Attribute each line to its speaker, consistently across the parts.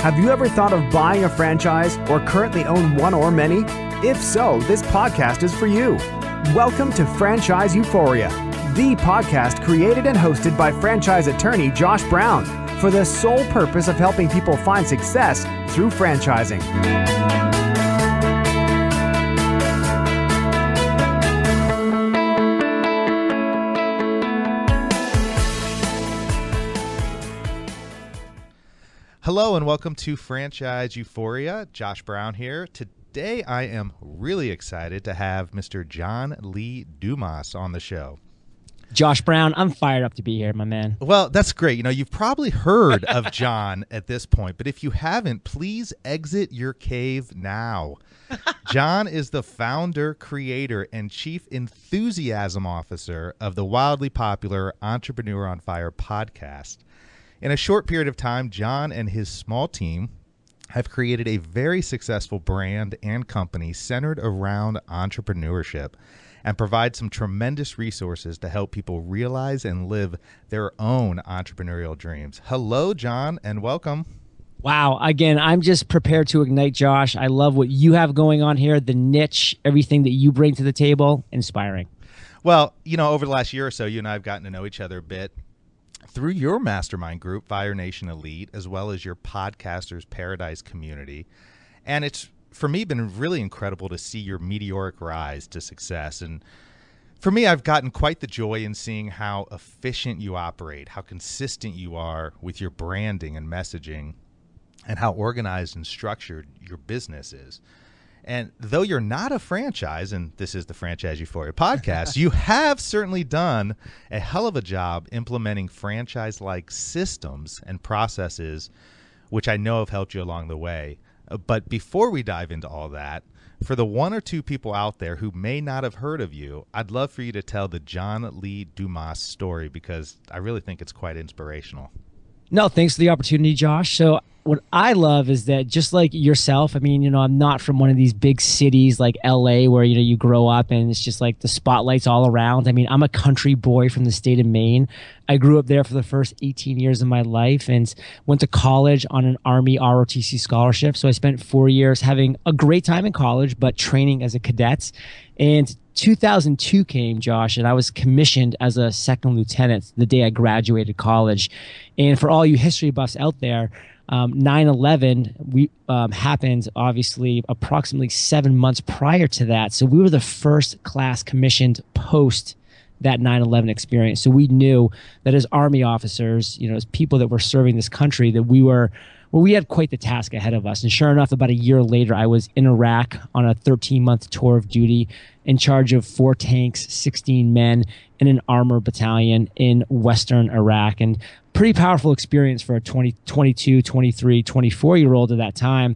Speaker 1: Have you ever thought of buying a franchise or currently own one or many? If so, this podcast is for you. Welcome to Franchise Euphoria, the podcast created and hosted by franchise attorney Josh Brown for the sole purpose of helping people find success through franchising.
Speaker 2: Hello and welcome to Franchise Euphoria. Josh Brown here. Today I am really excited to have Mr. John Lee Dumas on the show.
Speaker 3: Josh Brown, I'm fired up to be here, my man.
Speaker 2: Well, that's great. You know, you've probably heard of John at this point, but if you haven't, please exit your cave now. John is the founder, creator, and chief enthusiasm officer of the wildly popular Entrepreneur on Fire podcast. In a short period of time, John and his small team have created a very successful brand and company centered around entrepreneurship and provide some tremendous resources to help people realize and live their own entrepreneurial dreams. Hello, John, and welcome.
Speaker 3: Wow. Again, I'm just prepared to ignite, Josh. I love what you have going on here, the niche, everything that you bring to the table. Inspiring.
Speaker 2: Well, you know, over the last year or so, you and I have gotten to know each other a bit through your mastermind group, Fire Nation Elite, as well as your Podcasters Paradise community. And it's, for me, been really incredible to see your meteoric rise to success. And for me, I've gotten quite the joy in seeing how efficient you operate, how consistent you are with your branding and messaging, and how organized and structured your business is. And though you're not a franchise, and this is the Franchise Euphoria podcast, you have certainly done a hell of a job implementing franchise-like systems and processes, which I know have helped you along the way. But before we dive into all that, for the one or two people out there who may not have heard of you, I'd love for you to tell the John Lee Dumas story, because I really think it's quite inspirational.
Speaker 3: No, thanks for the opportunity, Josh. So what I love is that, just like yourself, I mean, you know, I'm not from one of these big cities like LA where, you know, you grow up and it's just like the spotlight's all around. I mean, I'm a country boy from the state of Maine. I grew up there for the first 18 years of my life and went to college on an Army ROTC scholarship. So I spent 4 years having a great time in college, but training as a cadet. And 2002 came, Josh, and I was commissioned as a second lieutenant the day I graduated college. And for all you history buffs out there, 9/11 happened obviously approximately 7 months prior to that. So we were the first class commissioned post that 9/11 experience. So we knew that as Army officers, you know, as people that were serving this country, that we had quite the task ahead of us. And sure enough, about a year later, I was in Iraq on a 13-month tour of duty in charge of 4 tanks, 16 men, and an armor battalion in Western Iraq. And pretty powerful experience for a 22, 23, 24-year-old at that time,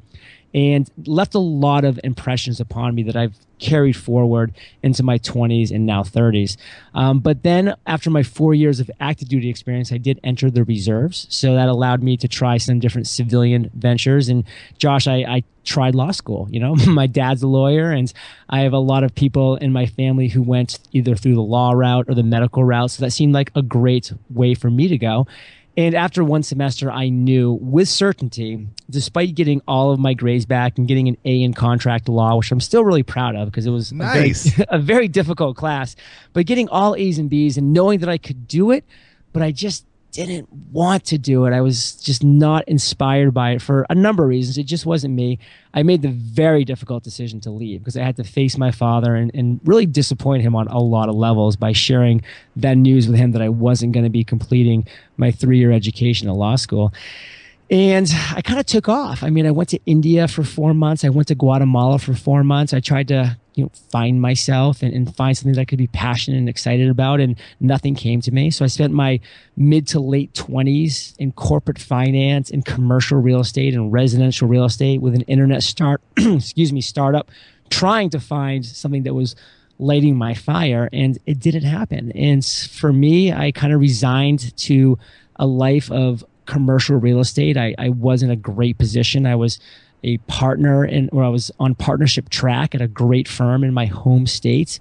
Speaker 3: and left a lot of impressions upon me that I've carried forward into my 20s and now 30s. But then after my 4 years of active duty experience, I did enter the reserves. So that allowed me to try some different civilian ventures. And Josh, I tried law school. You know, my dad's a lawyer, and I have a lot of people in my family who went either through the law route or the medical route. So that seemed like a great way for me to go. And after one semester, I knew with certainty, despite getting all of my grades back and getting an A in contract law, which I'm still really proud of because it was
Speaker 2: nice.
Speaker 3: a very difficult class, but getting all A's and B's and knowing that I could do it, but I just didn't want to do it. I was just not inspired by it for a number of reasons. It just wasn't me. I made the very difficult decision to leave because I had to face my father and really disappoint him on a lot of levels by sharing that news with him that I wasn't going to be completing my 3-year education at law school. And I kind of took off. I mean, I went to India for 4 months. I went to Guatemala for 4 months. I tried to, you know, find myself and find something that I could be passionate and excited about, and nothing came to me. So I spent my mid to late 20s in corporate finance and commercial real estate and residential real estate with an internet startup, trying to find something that was lighting my fire, and it didn't happen. And for me, I kind of resigned to a life of commercial real estate. I was in a great position. I was a partner I was on partnership track at a great firm in my home state.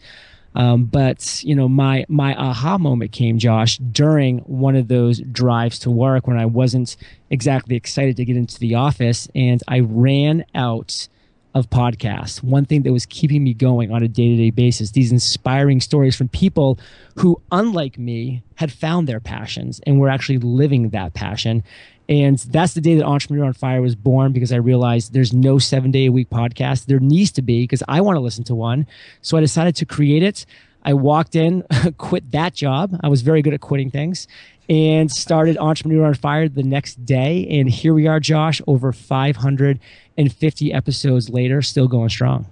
Speaker 3: But my aha moment came, Josh, during one of those drives to work when I wasn't exactly excited to get into the office, and I ran out of podcasts. One thing that was keeping me going on a day-to-day basis, these inspiring stories from people who, unlike me, had found their passions and were actually living that passion. And that's the day that Entrepreneur on Fire was born, because I realized there's no 7-day-a-week podcast. There needs to be, because I want to listen to one. So I decided to create it. I walked in, quit that job. I was very good at quitting things, and started Entrepreneur on Fire the next day. And here we are, Josh, over 550 episodes later, still going strong.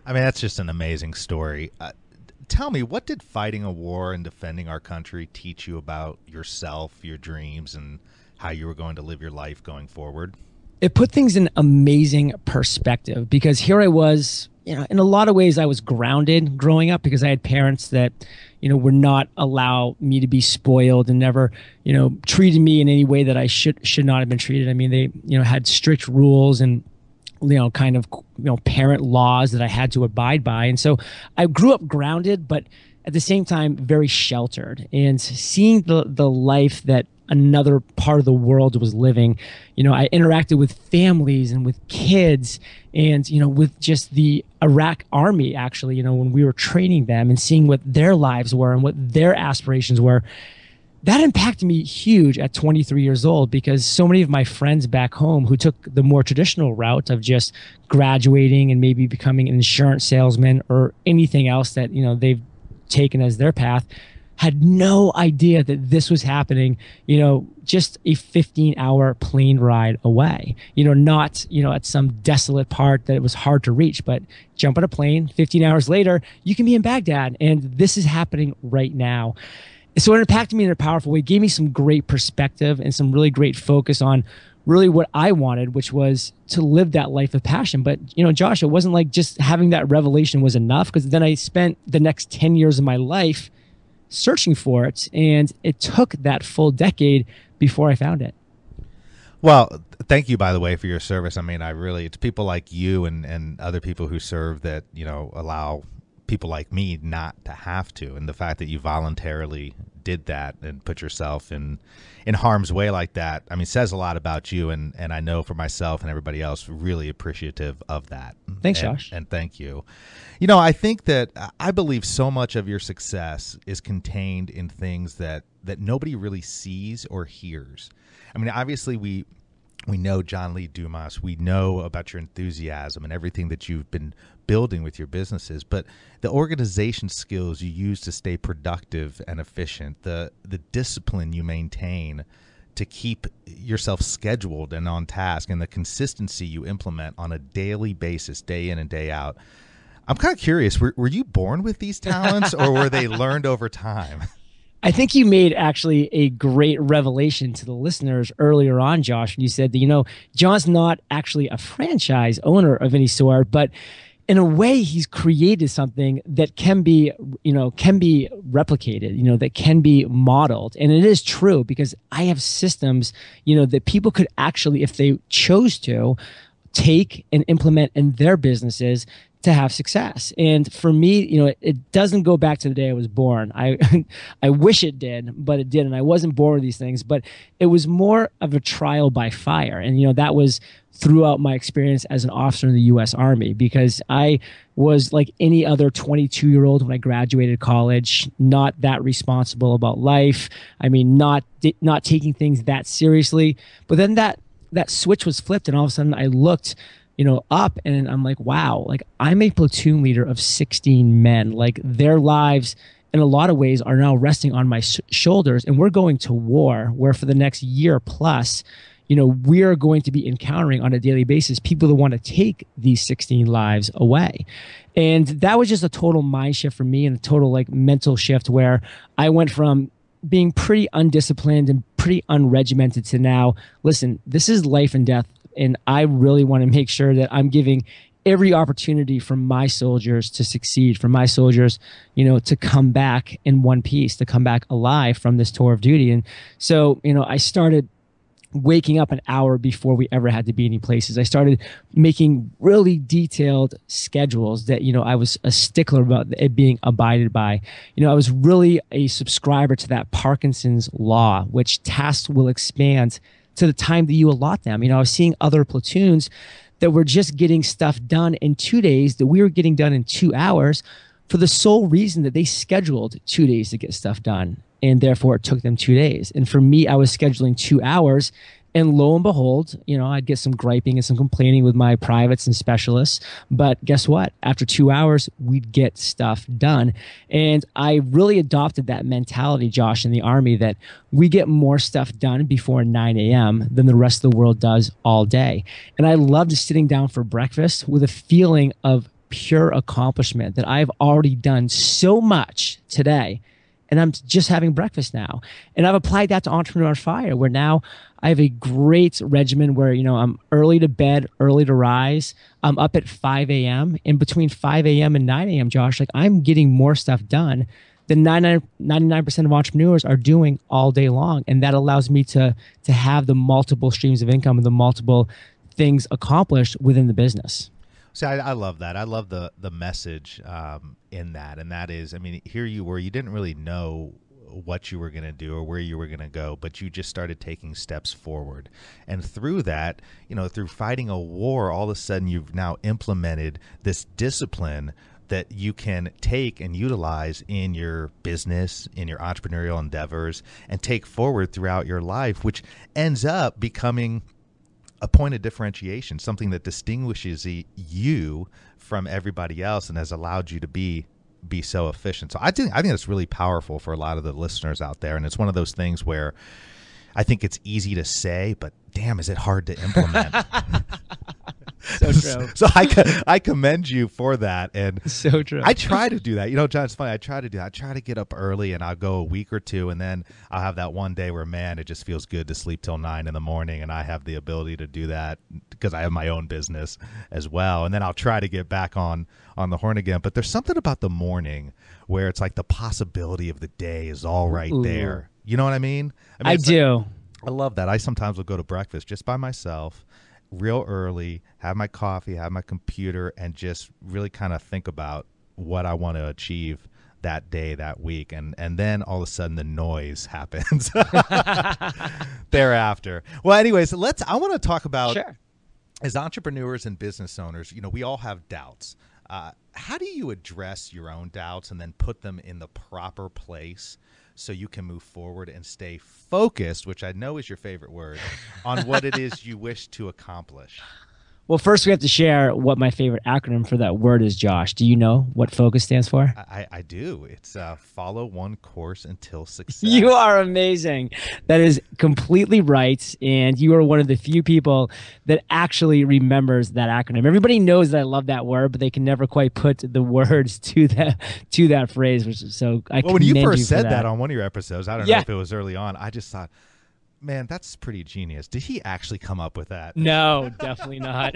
Speaker 2: I mean, that's just an amazing story. Tell me, what did fighting a war and defending our country teach you about yourself, your dreams, and how you were going to live your life going forward?
Speaker 3: It put things in amazing perspective, because here I was, in a lot of ways I was grounded growing up, because I had parents that, would not allow me to be spoiled and never, treated me in any way that I should not have been treated. I mean, they, had strict rules and, kind of, parent laws that I had to abide by. And so I grew up grounded, but at the same time, very sheltered, and seeing the life that another part of the world was living. I interacted with families and with kids, and, with just the Iraq army, actually, when we were training them and seeing what their lives were and what their aspirations were. That impacted me huge at 23 years old, because so many of my friends back home who took the more traditional route of just graduating and maybe becoming an insurance salesman or anything else that, they've taken as their path, had no idea that this was happening, just a 15-hour plane ride away, not, at some desolate part that it was hard to reach, but jump on a plane, 15 hours later, you can be in Baghdad, and this is happening right now. So it impacted me in a powerful way, gave me some great perspective and some really great focus on really what I wanted, which was to live that life of passion. But, Josh, it wasn't like just having that revelation was enough, because then I spent the next 10 years of my life searching for it, and it took that full decade before I found it.
Speaker 2: Well, thank you, by the way, for your service. I mean, it's people like you and other people who serve that, allow people like me not to have to. And the fact that you voluntarily did that and put yourself in harm's way like that, I mean, says a lot about you. And I know for myself and everybody else, really appreciative of that.
Speaker 3: Thanks, Josh.
Speaker 2: And thank you. I think that I believe so much of your success is contained in things that nobody really sees or hears. I mean, obviously we know John Lee Dumas. We know about your enthusiasm and everything that you've been building with your businesses, but the organization skills you use to stay productive and efficient, the discipline you maintain to keep yourself scheduled and on task, and the consistency you implement on a daily basis, day in and day out. I'm kind of curious, were you born with these talents or were they learned over time?
Speaker 3: I think you made actually a great revelation to the listeners earlier on, Josh, when you said that, John's not actually a franchise owner of any sort, but in a way, he's created something that can be replicated, that can be modeled. And it is true, because I have systems, that people could actually, if they chose to, take and implement in their businesses to have success. And for me, it doesn't go back to the day I was born. I wish it did, but it didn't. I wasn't born with these things, but it was more of a trial by fire. And, that was throughout my experience as an officer in the U.S. Army, because I was like any other 22-year-old when I graduated college, not that responsible about life. I mean, not taking things that seriously. But then that switch was flipped, and all of a sudden I looked up, and I'm like, wow, like I'm a platoon leader of 16 men. Like their lives in a lot of ways are now resting on my shoulders, and we're going to war where for the next year plus, we are going to be encountering on a daily basis people that want to take these 16 lives away. And that was just a total mind shift for me, and a total like mental shift where I went from being pretty undisciplined and pretty unregimented to now, listen, this is life and death. And I really want to make sure that I'm giving every opportunity for my soldiers to succeed, for my soldiers, to come back in one piece, to come back alive from this tour of duty. And so, I started waking up an hour before we ever had to be any places. I started making really detailed schedules that, I was a stickler about it being abided by. I was really a subscriber to that Parkinson's law, which tasks will expand to the time that you allot them. I was seeing other platoons that were just getting stuff done in 2 days that we were getting done in 2 hours for the sole reason that they scheduled 2 days to get stuff done. And therefore it took them 2 days. And for me, I was scheduling 2 hours, and lo and behold, I'd get some griping and some complaining with my privates and specialists. But guess what? After 2 hours, we'd get stuff done. And I really adopted that mentality, Josh, in the Army, that we get more stuff done before 9 a.m. than the rest of the world does all day. And I loved sitting down for breakfast with a feeling of pure accomplishment that I've already done so much today. And I'm just having breakfast now. And I've applied that to Entrepreneur on Fire, where now I have a great regimen where, I'm early to bed, early to rise. I'm up at 5 a.m. And between 5 a.m. and 9 a.m., Josh, I'm getting more stuff done than 99% of entrepreneurs are doing all day long. And that allows me to have the multiple streams of income and the multiple things accomplished within the business.
Speaker 2: See, I love that. I love the message in that. And that is, here you were, you didn't really know what you were going to do or where you were going to go, but you just started taking steps forward. And through that, through fighting a war, all of a sudden you've now implemented this discipline that you can take and utilize in your business, in your entrepreneurial endeavors, and take forward throughout your life, which ends up becoming a point of differentiation, something that distinguishes you from everybody else and has allowed you to be so efficient. So I think that's really powerful for a lot of the listeners out there. And it's one of those things where I think it's easy to say, but damn, is it hard to implement?
Speaker 3: So true.
Speaker 2: So I commend you for that. And
Speaker 3: so true.
Speaker 2: I try to do that. John, it's funny. I try to do that. I try to get up early, and I'll go a week or two, and then I'll have that one day where, man, it just feels good to sleep till 9 in the morning, and I have the ability to do that because I have my own business as well. And then I'll try to get back on the horn again. But there's something about the morning where it's like the possibility of the day is all right there. You know what I mean?
Speaker 3: I do.
Speaker 2: I love that. I sometimes will go to breakfast just by myself, real early, have my coffee, have my computer, and just really kind of think about what I want to achieve that day, that week. And then all of a sudden the noise happens thereafter. Well, anyways, I want to talk about,
Speaker 3: sure,
Speaker 2: as entrepreneurs and business owners, we all have doubts. How do you address your own doubts and then put them in the proper place so you can move forward and stay focused, which I know is your favorite word, on what it is you wish to accomplish?
Speaker 3: Well, first we have to share what my favorite acronym for that word is, Josh. Do you know what FOCUS stands for?
Speaker 2: I do. It's follow one course until success.
Speaker 3: You are amazing. That is completely right. And you are one of the few people that actually remembers that acronym. Everybody knows that I love that word, but they can never quite put the words to that phrase. Which is so.
Speaker 2: Well, when you first said that on one of your episodes, I don't know if it was early on, I just thought, man, that's pretty genius. Did he actually come up with that?
Speaker 3: No, definitely not.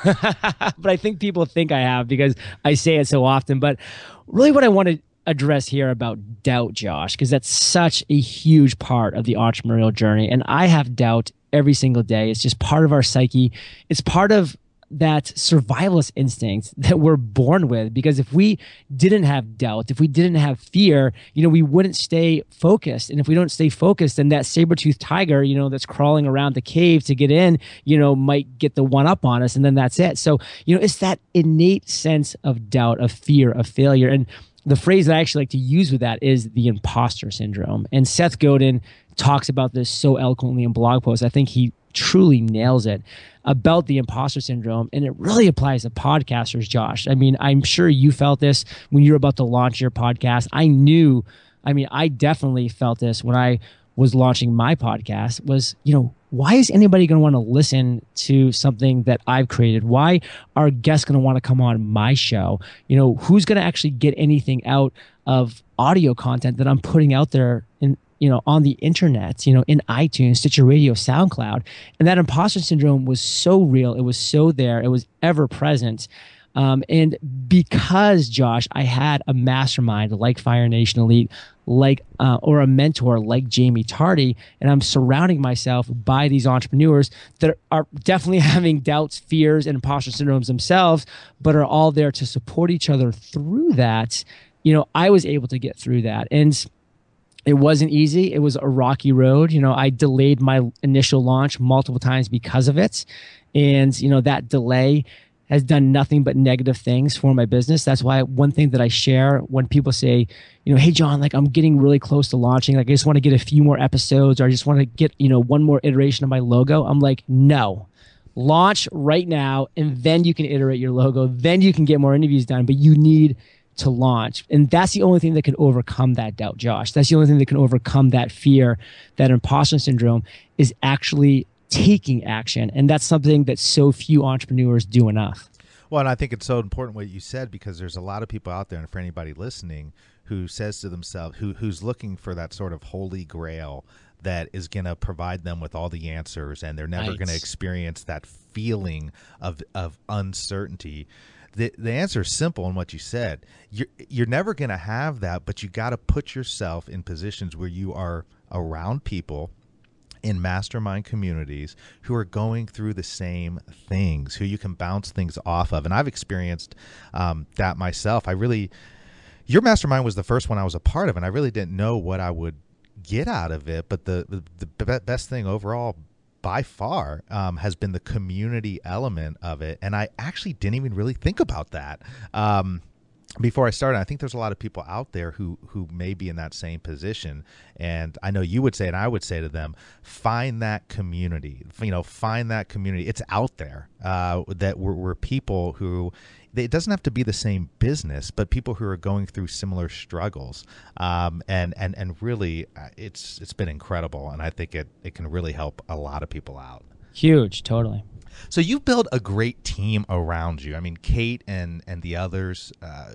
Speaker 3: But I think people think I have because I say it so often. But really what I want to address here about doubt, Josh, because that's such a huge part of the entrepreneurial journey. And I have doubt every single day. It's just part of our psyche. It's part of that survivalist instinct that we're born with, because if we didn't have doubt, if we didn't have fear, we wouldn't stay focused. And if we don't stay focused, then that saber-toothed tiger, that's crawling around the cave to get in, might get the one up on us, and then that's it. So, it's that innate sense of doubt, of fear, of failure. And the phrase that I actually like to use with that is the imposter syndrome. And Seth Godin talks about this so eloquently in blog posts. I think he truly nails it about the imposter syndrome. And it really applies to podcasters, Josh. I'm sure you felt this when you were about to launch your podcast. I definitely felt this when I was launching my podcast was, why is anybody going to want to listen to something that I've created? Why are guests going to want to come on my show? Who's going to actually get anything out of audio content that I'm putting out there on the internet, in iTunes, Stitcher Radio, SoundCloud. And that imposter syndrome was so real. It was so there. It was ever present. And because, Josh, I had a mastermind like Fire Nation Elite, or a mentor like Jamie Tardy, and I'm surrounding myself by these entrepreneurs that are definitely having doubts, fears, and imposter syndromes themselves, but are all there to support each other through that. I was able to get through that. And it wasn't easy. It was a rocky road. I delayed my initial launch multiple times because of it. And, that delay has done nothing but negative things for my business. That's why one thing that I share when people say, hey, John, I'm getting really close to launching. I just want to get a few more episodes, or I just want to get, one more iteration of my logo. I'm like, no, launch right now. And then you can iterate your logo. Then you can get more interviews done, but you need to launch. And that's the only thing that can overcome that doubt, Josh. That's the only thing that can overcome that fear, that imposter syndrome, is actually taking action. And that's something that so few entrepreneurs do enough.
Speaker 2: Well, and I think it's so important what you said, because there's a lot of people out there, and for anybody listening who says to themselves, who's looking for that sort of holy grail that is going to provide them with all the answers, and they're never going to experience that feeling of uncertainty. The answer is simple in what you said. You're never going to have that, but you got to put yourself in positions where you are around people in mastermind communities who are going through the same things, who you can bounce things off of. And I've experienced that myself. Your mastermind was the first one I was a part of, and I really didn't know what I would get out of it. But the best thing overall by far has been the community element of it. And I actually didn't even really think about that before I started. I think there's a lot of people out there who may be in that same position. And I know you would say, and I would say to them, find that community, find that community. It's out there, that we're people who, it doesn't have to be the same business, but people who are going through similar struggles. And really it's been incredible. And I think it can really help a lot of people out.
Speaker 3: Huge. Totally.
Speaker 2: So you've built a great team around you. I mean, Kate and the others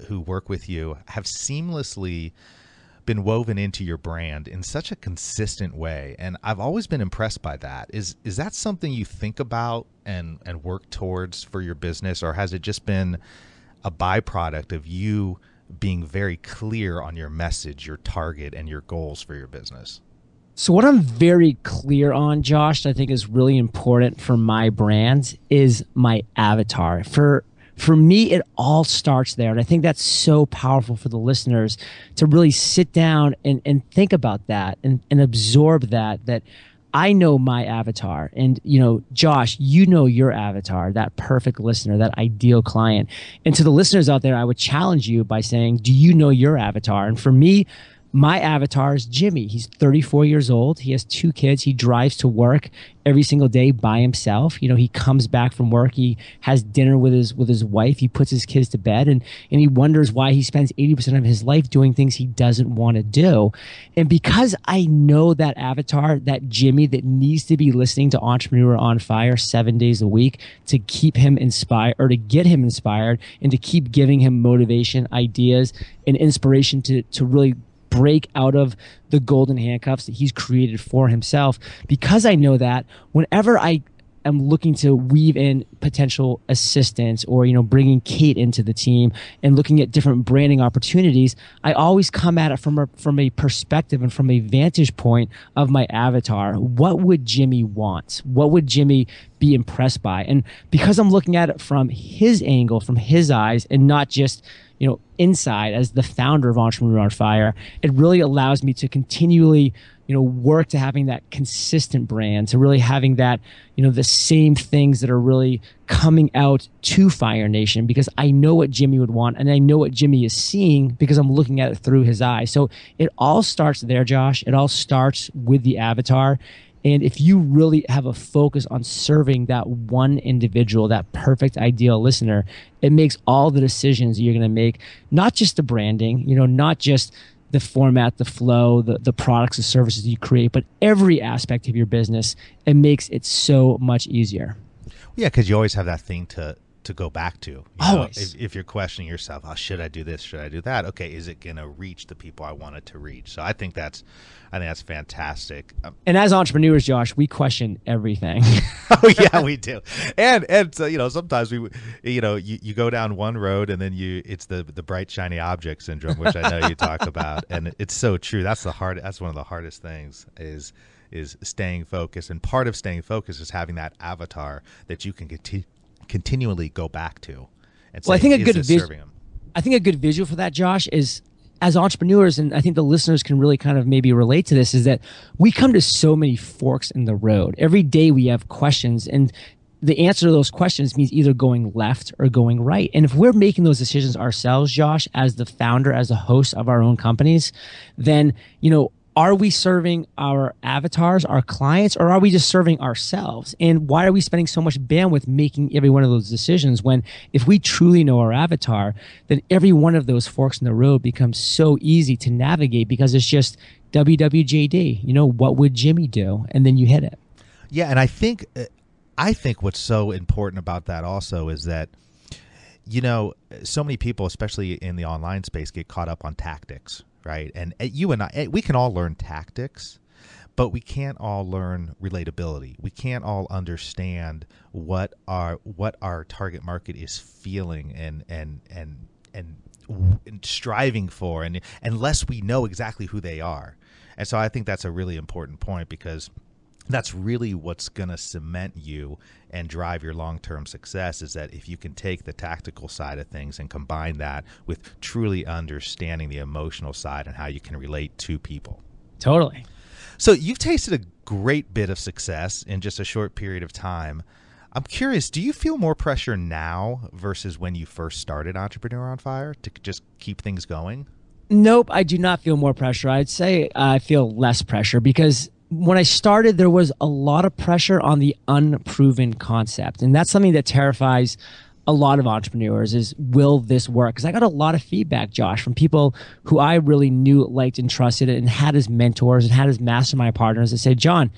Speaker 2: who work with you have seamlessly been woven into your brand in such a consistent way. And I've always been impressed by that. Is that something you think about and work towards for your business, or has it just been a byproduct of you being very clear on your message, your target, and your goals for your business?
Speaker 3: So what I'm very clear on, Josh, I think is really important for my brand, is my avatar. For me, it all starts there. And I think that's so powerful for the listeners to really sit down and think about that and absorb that I know my avatar. And, Josh, you know your avatar, that perfect listener, that ideal client. And to the listeners out there, I would challenge you by saying, do you know your avatar? And for me, my avatar is Jimmy. He's 34 years old. He has 2 kids. He drives to work every single day by himself. He comes back from work. He has dinner with his wife. He puts his kids to bed, and he wonders why he spends 80% of his life doing things he doesn't want to do. And because I know that avatar, that Jimmy that needs to be listening to Entrepreneur on Fire 7 days a week to keep him inspired, or to get him inspired, and to keep giving him motivation, ideas, and inspiration to really break out of the golden handcuffs that he's created for himself. Because I know that, whenever I am looking to weave in potential assistance, or bringing Kate into the team and looking at different branding opportunities, I always come at it from a perspective and from a vantage point of my avatar. What would Jimmy want? What would Jimmy be impressed by? And because I'm looking at it from his angle, from his eyes, and not just inside as the founder of Entrepreneur on Fire, it really allows me to continually, work to having that consistent brand, to really having that, the same things that are really coming out to Fire Nation, because I know what Jimmy would want, and I know what Jimmy is seeing because I'm looking at it through his eyes. So it all starts there, Josh. It all starts with the avatar. And if you really have a focus on serving that one individual, that perfect ideal listener, it makes all the decisions you're going to make, not just the branding, not just the format, the flow, the products, the services you create, but every aspect of your business. It makes it so much easier.
Speaker 2: Yeah, because you always have that thing to to go back to.
Speaker 3: Always.
Speaker 2: If you're questioning yourself, oh, should I do this? Should I do that? Okay, is it going to reach the people I want it to reach? So I think that's fantastic.
Speaker 3: And as entrepreneurs, Josh, we question everything.
Speaker 2: Oh yeah, we do. And so, sometimes you go down one road and then it's the bright shiny object syndrome, which I know you talk about, and it's so true. That's one of the hardest things is staying focused, and part of staying focused is having that avatar that you can continually go back to. And say,
Speaker 3: well, I think I think a good visual for that, Josh, is as entrepreneurs, and I think the listeners can really kind of maybe relate to this, is that we come to so many forks in the road. Every day we have questions, and the answer to those questions means either going left or going right. And if we're making those decisions ourselves, Josh, as the founder, as a host of our own companies, then, are we serving our avatars, our clients, or are we just serving ourselves? And why are we spending so much bandwidth making every one of those decisions when if we truly know our avatar, then every one of those forks in the road becomes so easy to navigate because it's just WWJD, what would Jimmy do? And then you hit it.
Speaker 2: Yeah, and I think what's so important about that also is that, so many people, especially in the online space, get caught up on tactics. Right. And you and I, we can all learn tactics, but we can't all learn relatability. We can't all understand what our target market is feeling and striving for, and unless we know exactly who they are. And so I think that's a really important point, because that's really what's going to cement you and drive your long-term success, is that if you can take the tactical side of things and combine that with truly understanding the emotional side and how you can relate to people.
Speaker 3: Totally.
Speaker 2: So you've tasted a great bit of success in just a short period of time. I'm curious, do you feel more pressure now versus when you first started Entrepreneur on Fire to just keep things going?
Speaker 3: Nope, I do not feel more pressure. I'd say I feel less pressure, because when I started, there was a lot of pressure on the unproven concept. And that's something that terrifies a lot of entrepreneurs is, will this work? Because I got a lot of feedback, Josh, from people who I really knew, liked, and trusted, and had as mentors and had as mastermind partners that said, John,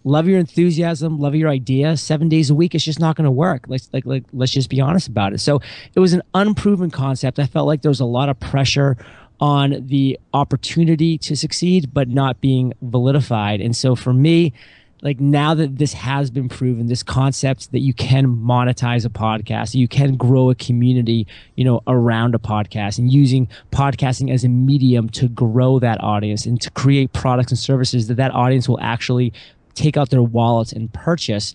Speaker 3: love your enthusiasm, love your idea. 7 days a week, it's just not going to work. Let's just be honest about it. So it was an unproven concept. I felt like there was a lot of pressure on the opportunity to succeed, but not being validified. And so for me, now that this has been proven, this concept that you can monetize a podcast, you can grow a community, around a podcast, and using podcasting as a medium to grow that audience and to create products and services that audience will actually take out their wallets and purchase,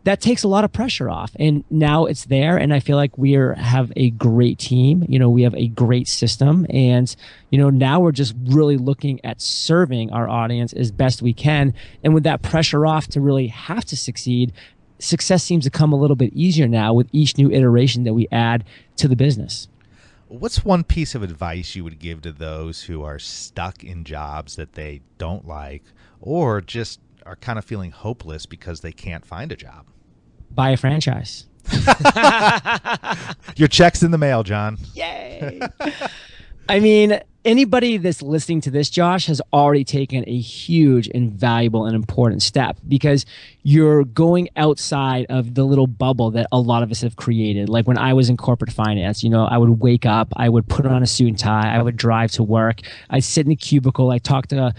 Speaker 3: that takes a lot of pressure off. And now it's there, and I feel like we have a great team. We have a great system, and now we're just really looking at serving our audience as best we can. And with that pressure off to really have to succeed, success seems to come a little bit easier now with each new iteration that we add to the business.
Speaker 2: What's one piece of advice you would give to those who are stuck in jobs that they don't like, or just are kind of feeling hopeless because they can't find a job?
Speaker 3: Buy a franchise.
Speaker 2: Your check's in the mail, John.
Speaker 3: Yay. I mean, anybody that's listening to this, Josh, has already taken a huge and valuable and important step, because you're going outside of the little bubble that a lot of us have created. Like when I was in corporate finance, I would wake up, I would put on a suit and tie, I would drive to work, I'd sit in a cubicle, I'd talk to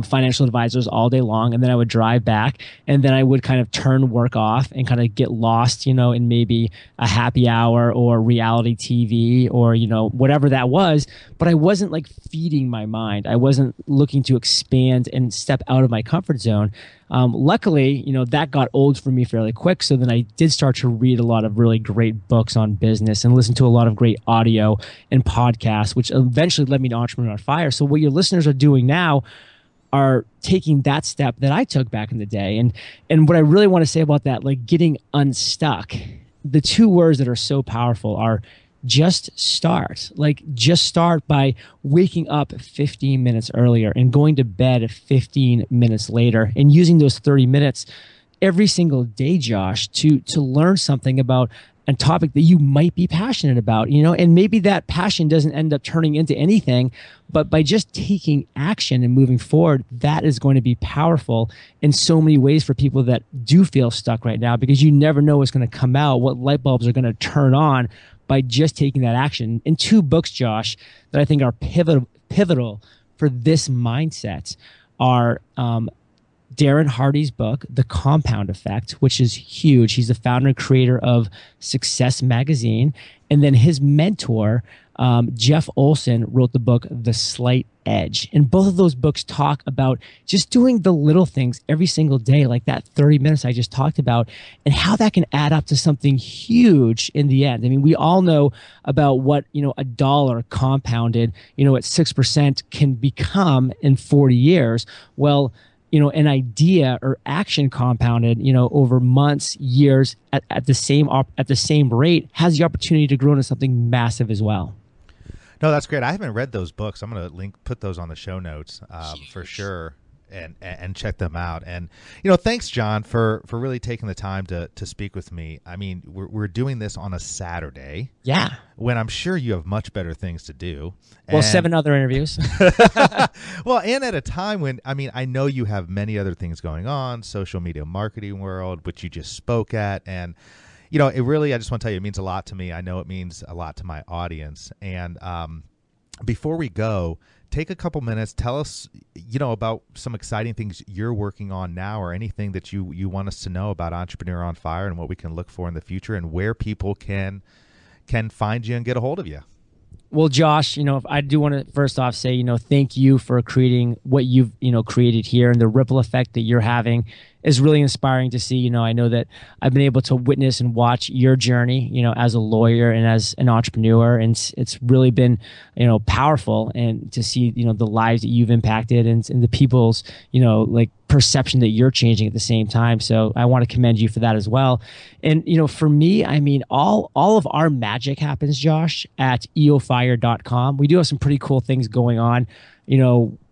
Speaker 3: financial advisors all day long, and then I would drive back, and then I would kind of turn work off and kind of get lost, in maybe a happy hour or reality TV or, whatever that was. But I wasn't feeding my mind. I wasn't looking to expand and step out of my comfort zone. Luckily, that got old for me fairly quick. So then I did start to read a lot of really great books on business and listen to a lot of great audio and podcasts, which eventually led me to Entrepreneur on Fire. So what your listeners are doing now are taking that step that I took back in the day. And what I really want to say about that, getting unstuck, the two words that are so powerful are just start. Just start by waking up 15 minutes earlier and going to bed 15 minutes later, and using those 30 minutes every single day, Josh, to learn something about a topic that you might be passionate about, and maybe that passion doesn't end up turning into anything, but by just taking action and moving forward, that is going to be powerful in so many ways for people that do feel stuck right now, because you never know what's going to come out, what light bulbs are going to turn on by just taking that action. And 2 books, Josh, that I think are pivotal for this mindset are Darren Hardy's book, The Compound Effect, which is huge. He's the founder and creator of Success Magazine. And then his mentor, Jeff Olson, wrote the book, The Slight Edge. And both of those books talk about just doing the little things every single day, like that 30 minutes I just talked about, and how that can add up to something huge in the end. I mean, we all know about what, a dollar compounded, at 6% can become in 40 years. Well, an idea or action compounded, over months, years at the same rate has the opportunity to grow into something massive as well.
Speaker 2: No, that's great. I haven't read those books. I'm going to put those on the show notes for sure, and check them out. And thanks, John, for really taking the time to speak with me. I mean, we're doing this on a Saturday.
Speaker 3: Yeah.
Speaker 2: When I'm sure you have much better things to do.
Speaker 3: Well, 7 other interviews.
Speaker 2: Well, and at a time when, I know you have many other things going on, social media marketing world, which you just spoke at. And, it really, I just want to tell you, it means a lot to me. I know it means a lot to my audience. And before we go, take a couple minutes, tell us, about some exciting things you're working on now, or anything that you want us to know about Entrepreneur on Fire and what we can look for in the future, and where people can find you and get a hold of you.
Speaker 3: Well, Josh, I do want to first off say, thank you for creating what you've, created here, and the ripple effect that you're having is really inspiring to see. I know that I've been able to witness and watch your journey, as a lawyer and as an entrepreneur, and it's really been, powerful, and to see, the lives that you've impacted and the people's, perception that you're changing at the same time. So I want to commend you for that as well. And, for me, all of our magic happens, Josh, at eofire.com. We do have some pretty cool things going on.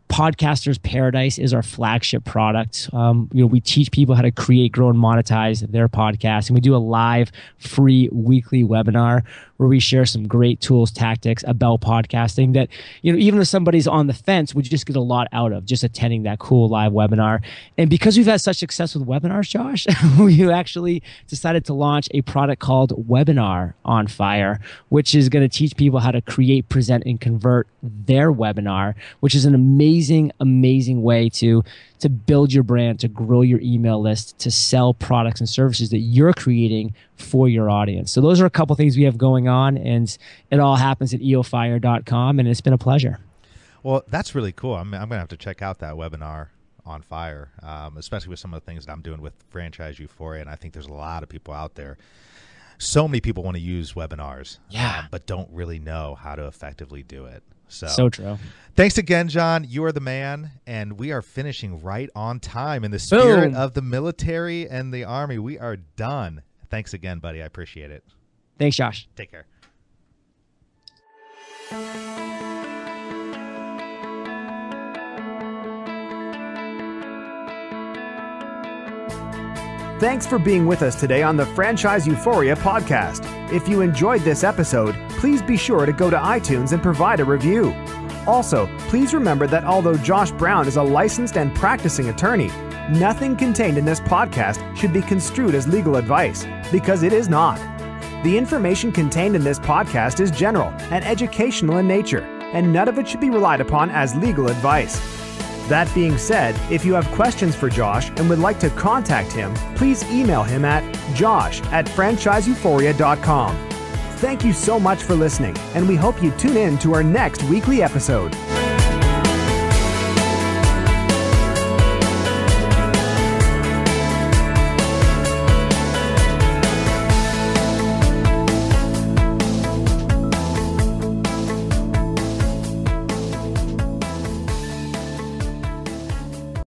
Speaker 3: Podcasters Paradise is our flagship product. We teach people how to create, grow, and monetize their podcast. And we do a live free weekly webinar where we share some great tools, tactics about podcasting that, even if somebody's on the fence, would just get a lot out of just attending that cool live webinar. And because we've had such success with webinars, Josh, we actually decided to launch a product called Webinar on Fire, which is going to teach people how to create, present, and convert their webinar, which is an amazing way to build your brand, to grow your email list, to sell products and services that you're creating for your audience. So those are a couple things we have going on, and it all happens at eofire.com, and it's been a pleasure.
Speaker 2: Well, that's really cool. I'm going to have to check out that Webinar on Fire, especially with some of the things that I'm doing with Franchise Euphoria, and I think there's a lot of people out there. So many people want to use webinars, but don't really know how to effectively do it.
Speaker 3: So true.
Speaker 2: Thanks again, John. You are the man, and we are finishing right on time. In the spirit of the military and the Army, we are done. Thanks again, buddy. I appreciate it.
Speaker 3: Thanks, Josh.
Speaker 2: Take care.
Speaker 1: Thanks for being with us today on the Franchise Euphoria podcast. If you enjoyed this episode, please be sure to go to iTunes and provide a review. Also, please remember that although Josh Brown is a licensed and practicing attorney, nothing contained in this podcast should be construed as legal advice, because it is not. The information contained in this podcast is general and educational in nature, and none of it should be relied upon as legal advice. That being said, if you have questions for Josh and would like to contact him, please email him at josh@franchiseeuphoria.com. Thank you so much for listening, and we hope you tune in to our next weekly episode.